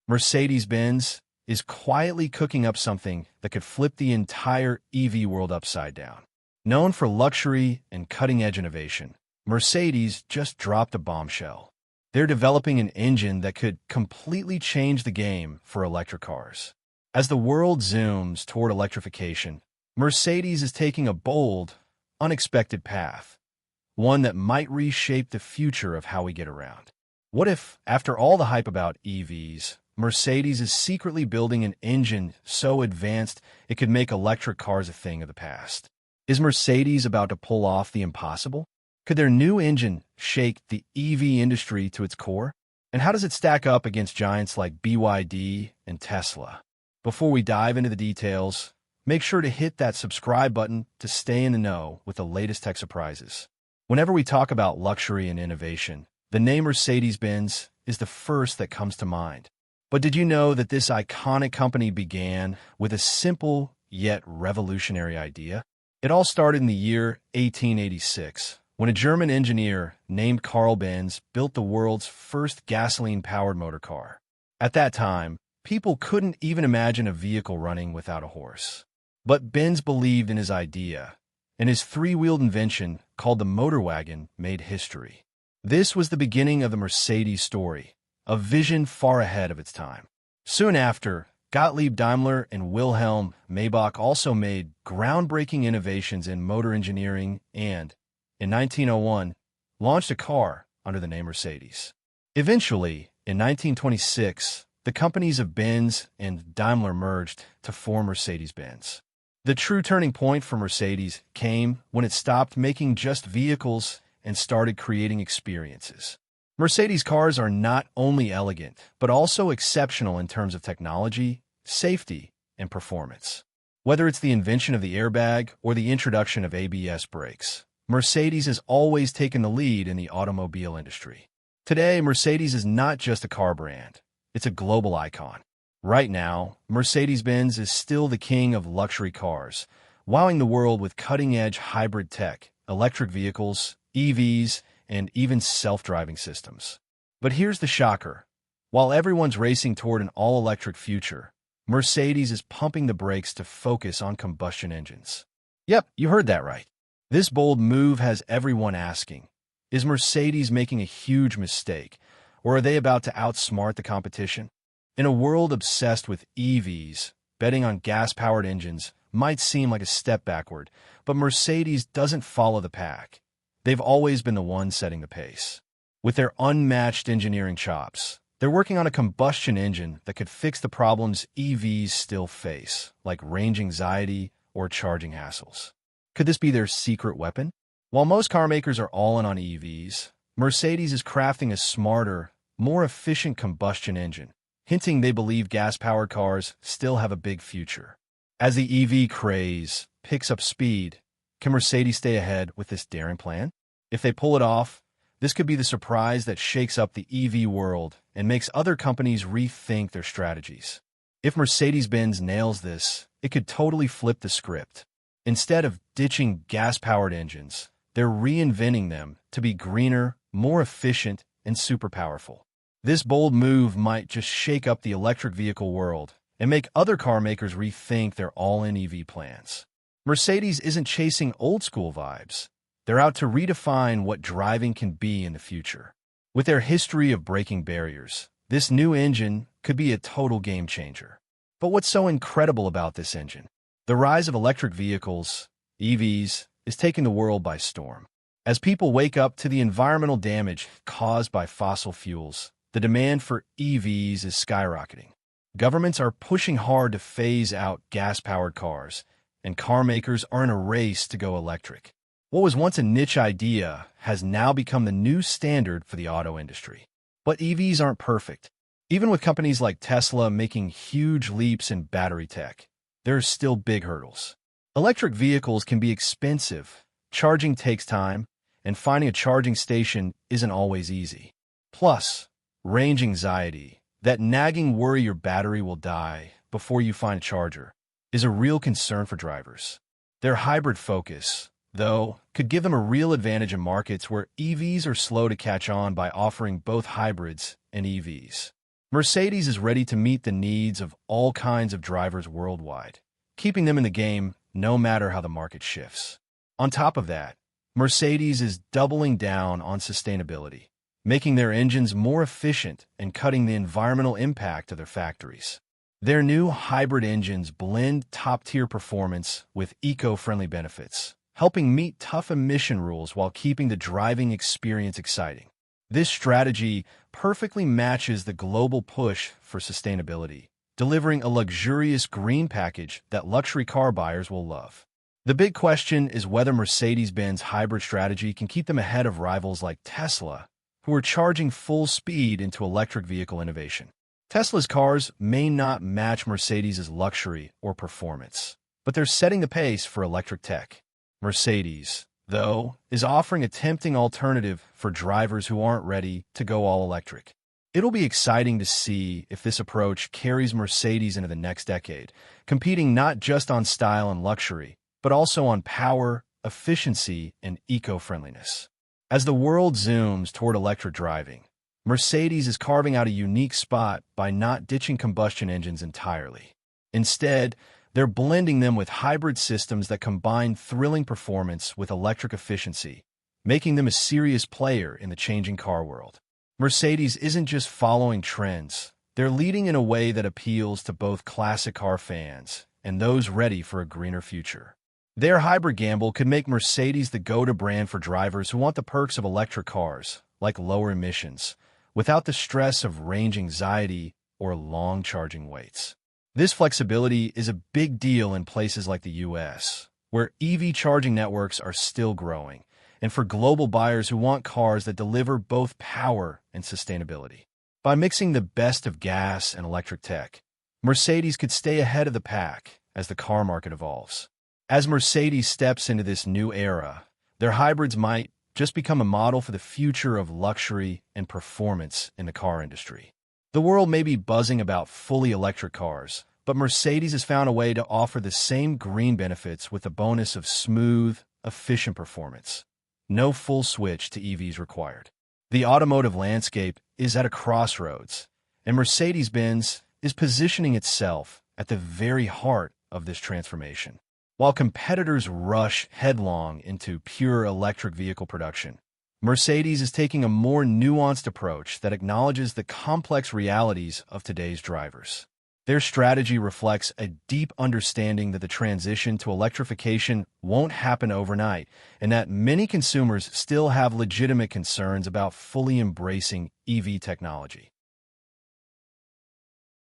Mercedes-Benz is quietly cooking up something that could flip the entire EV world upside down. Known for luxury and cutting-edge innovation, Mercedes just dropped a bombshell. They're developing an engine that could completely change the game for electric cars. As the world zooms toward electrification, Mercedes is taking a bold, unexpected path, one that might reshape the future of how we get around. What if, after all the hype about EVs, Mercedes is secretly building an engine so advanced it could make electric cars a thing of the past? Is Mercedes about to pull off the impossible? Could their new engine shake the EV industry to its core? And how does it stack up against giants like BYD and Tesla? Before we dive into the details, make sure to hit that subscribe button to stay in the know with the latest tech surprises. Whenever we talk about luxury and innovation, the name Mercedes-Benz is the first that comes to mind. But did you know that this iconic company began with a simple yet revolutionary idea? It all started in the year 1886, when a German engineer named Carl Benz built the world's first gasoline-powered motor car. At that time, people couldn't even imagine a vehicle running without a horse. But Benz believed in his idea, and his three-wheeled invention, called the motor wagon, made history. This was the beginning of the Mercedes story, a vision far ahead of its time. Soon after, Gottlieb Daimler and Wilhelm Maybach also made groundbreaking innovations in motor engineering and, in 1901, launched a car under the name Mercedes. Eventually, in 1926, the companies of Benz and Daimler merged to form Mercedes-Benz. The true turning point for Mercedes came when it stopped making just vehicles and started creating experiences. Mercedes cars are not only elegant, but also exceptional in terms of technology, safety, and performance. Whether it's the invention of the airbag or the introduction of ABS brakes, Mercedes has always taken the lead in the automobile industry. Today, Mercedes is not just a car brand, it's a global icon. Right now, Mercedes-Benz is still the king of luxury cars, wowing the world with cutting-edge hybrid tech, electric vehicles, EVs, and even self-driving systems. But here's the shocker. While everyone's racing toward an all-electric future, Mercedes is pumping the brakes to focus on combustion engines. Yep, you heard that right. This bold move has everyone asking, is Mercedes making a huge mistake, or are they about to outsmart the competition? In a world obsessed with EVs, betting on gas-powered engines might seem like a step backward, but Mercedes doesn't follow the pack. They've always been the ones setting the pace. With their unmatched engineering chops, they're working on a combustion engine that could fix the problems EVs still face, like range anxiety or charging hassles. Could this be their secret weapon? While most car makers are all in on EVs, Mercedes is crafting a smarter, more efficient combustion engine, hinting they believe gas-powered cars still have a big future. As the EV craze picks up speed, can Mercedes stay ahead with this daring plan? If they pull it off, this could be the surprise that shakes up the EV world and makes other companies rethink their strategies. If Mercedes-Benz nails this, it could totally flip the script. Instead of ditching gas-powered engines, they're reinventing them to be greener, more efficient, and super powerful. This bold move might just shake up the electric vehicle world and make other car makers rethink their all-in EV plans. Mercedes isn't chasing old-school vibes. They're out to redefine what driving can be in the future. With their history of breaking barriers, this new engine could be a total game changer. But what's so incredible about this engine? The rise of electric vehicles, EVs, is taking the world by storm. As people wake up to the environmental damage caused by fossil fuels, the demand for EVs is skyrocketing. Governments are pushing hard to phase out gas-powered cars, and car makers are in a race to go electric. What was once a niche idea has now become the new standard for the auto industry. But EVs aren't perfect. Even with companies like Tesla making huge leaps in battery tech, there are still big hurdles. Electric vehicles can be expensive, charging takes time, and finding a charging station isn't always easy. Plus, range anxiety, that nagging worry your battery will die before you find a charger, is a real concern for drivers. Their hybrid focus, though, could give them a real advantage in markets where EVs are slow to catch on by offering both hybrids and EVs. Mercedes is ready to meet the needs of all kinds of drivers worldwide, keeping them in the game no matter how the market shifts. On top of that, Mercedes is doubling down on sustainability, making their engines more efficient and cutting the environmental impact of their factories. Their new hybrid engines blend top-tier performance with eco-friendly benefits, helping meet tough emission rules while keeping the driving experience exciting. This strategy perfectly matches the global push for sustainability, delivering a luxurious green package that luxury car buyers will love. The big question is whether Mercedes-Benz hybrid strategy can keep them ahead of rivals like Tesla, who are charging full speed into electric vehicle innovation. Tesla's cars may not match Mercedes' luxury or performance, but they're setting the pace for electric tech. Mercedes, though, is offering a tempting alternative for drivers who aren't ready to go all electric. It'll be exciting to see if this approach carries Mercedes into the next decade, competing not just on style and luxury, but also on power, efficiency, and eco-friendliness. As the world zooms toward electric driving, Mercedes is carving out a unique spot by not ditching combustion engines entirely. Instead, they're blending them with hybrid systems that combine thrilling performance with electric efficiency, making them a serious player in the changing car world. Mercedes isn't just following trends, they're leading in a way that appeals to both classic car fans and those ready for a greener future. Their hybrid gamble could make Mercedes the go-to brand for drivers who want the perks of electric cars, like lower emissions, without the stress of range anxiety or long charging waits. This flexibility is a big deal in places like the US, where EV charging networks are still growing, and for global buyers who want cars that deliver both power and sustainability. By mixing the best of gas and electric tech, Mercedes could stay ahead of the pack as the car market evolves. As Mercedes steps into this new era, their hybrids might just become a model for the future of luxury and performance in the car industry. The world may be buzzing about fully electric cars, but Mercedes has found a way to offer the same green benefits with the bonus of smooth, efficient performance. No full switch to EVs required. The automotive landscape is at a crossroads, and Mercedes-Benz is positioning itself at the very heart of this transformation. While competitors rush headlong into pure electric vehicle production, Mercedes is taking a more nuanced approach that acknowledges the complex realities of today's drivers. Their strategy reflects a deep understanding that the transition to electrification won't happen overnight, and that many consumers still have legitimate concerns about fully embracing EV technology.